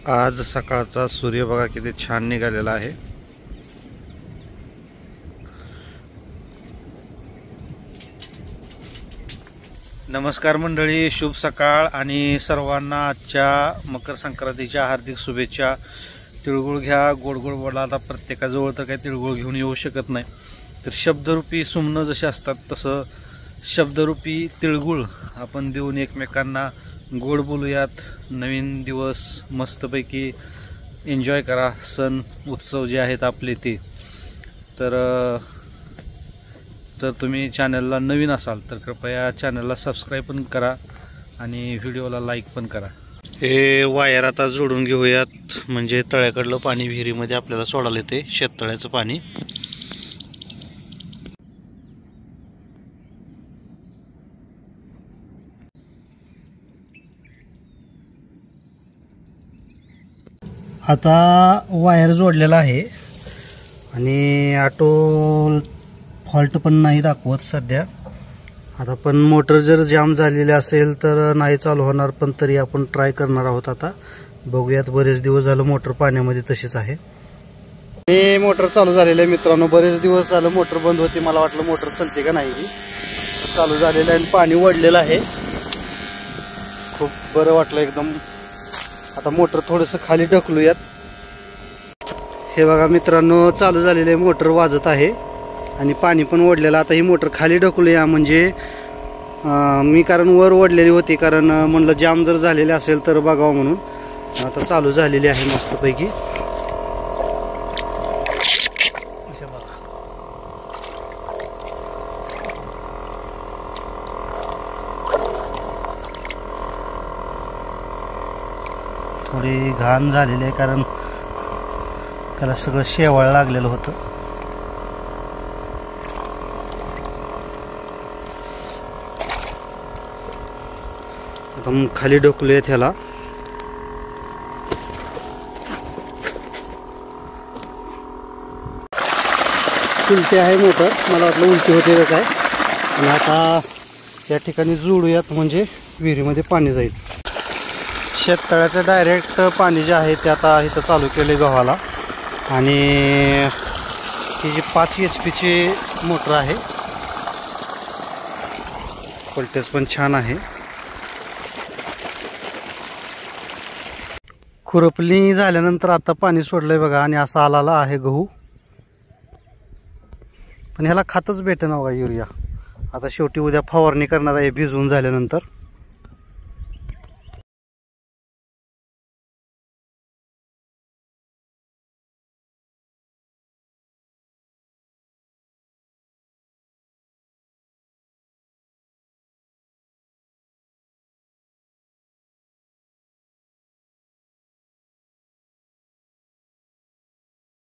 आज सकाळचा सूर्य बघा किती छान निघालेला आहे। नमस्कार मंडळी, शुभ सकाळ आणि सर्वांना आजच्या मकर संक्रांतीच्या हार्दिक शुभेच्छा। तिळगुळ घ्या, गोड गोड बोला। आता प्रत्येकाजवळ तर काही तिळगुळ घेऊन येऊ शकत नाही, तर शब्दरूपी सुमनं जसे असतात तसं शब्दरूपी तिळगुळ आपण देऊन एकमेकांना गोड बोलूयात। नवीन दिवस मस्तपैकी एन्जॉय करा, सण उत्सव जे आहेत आपले ते। तर जर तुम्ही चॅनलला नवीन असाल तर कृपया चॅनलला सबस्क्राईब पण करा आणि व्हिडिओला लाईक पण करा। हे वायर आता जोडून घेऊयात, म्हणजे तळ्याकडलं पाणी विहिरीमध्ये आपल्याला सोडायला येते, शेततळ्याचं पाणी। आता वायर जोडलेला आहे आणि ऑटो फॉल्ट पण नाही दाखवत सध्या। आता पण मोटर जर जाम झालेली असेल तर नाही चालू होणार, पण तरी आपण ट्राय करणार आहोत। आता बघूयात, बरेच दिवस झालं मोटर पाण्यामध्ये तशीच आहे। हे मोटर चालू झालेलं आहे मित्रांनो, बरेच दिवस झालं मोटर बंद होती, मला वाटलं मोटर चलते का नाही। चालू झालेलं आहे आणि पाणी वाढलेलं आहे, खूप बरं वाटलं एकदम। आता मोटर थोडंसं खाली ढकलूयात। हे बघा मित्रांनो, चालू झालेले मोटर वाजत आहे आणि पाणी पण ओढलेलं। आता ही मोटर खाली ढकलूया, म्हणजे मी कारण वर ओढलेली होती, कारण म्हणलं जाम जर झालेले असेल तर बघावं म्हणून। आता चालू झालेली आहे मस्तपैकी। थोडी घाण झालेली आहे, कारण त्याला सगळं शेवाळ लागलेलं होतं। आता मग खाली ढकलूया त्याला। उलटी आहे मोटर, मला वाटलं उलटी होते का काय। आणि आता या ठिकाणी जोडूयात, म्हणजे विहिरीमध्ये पाणी जाईल। शेततळ्याचं डायरेक्ट पाणी जे आहे ते आता इथं चालू केले गव्हाला, आणि ही जी 5 HP ची मोटर आहे, व्होल्टेज पण छान आहे। खुरपणी झाल्यानंतर आता पाणी सोडलंय बघा, आणि असा आलेला आहे गहू, पण ह्याला खातच भेटेना बघा युरिया। आता शेवटी उद्या फवारणी करणार आहे भिजवून झाल्यानंतर।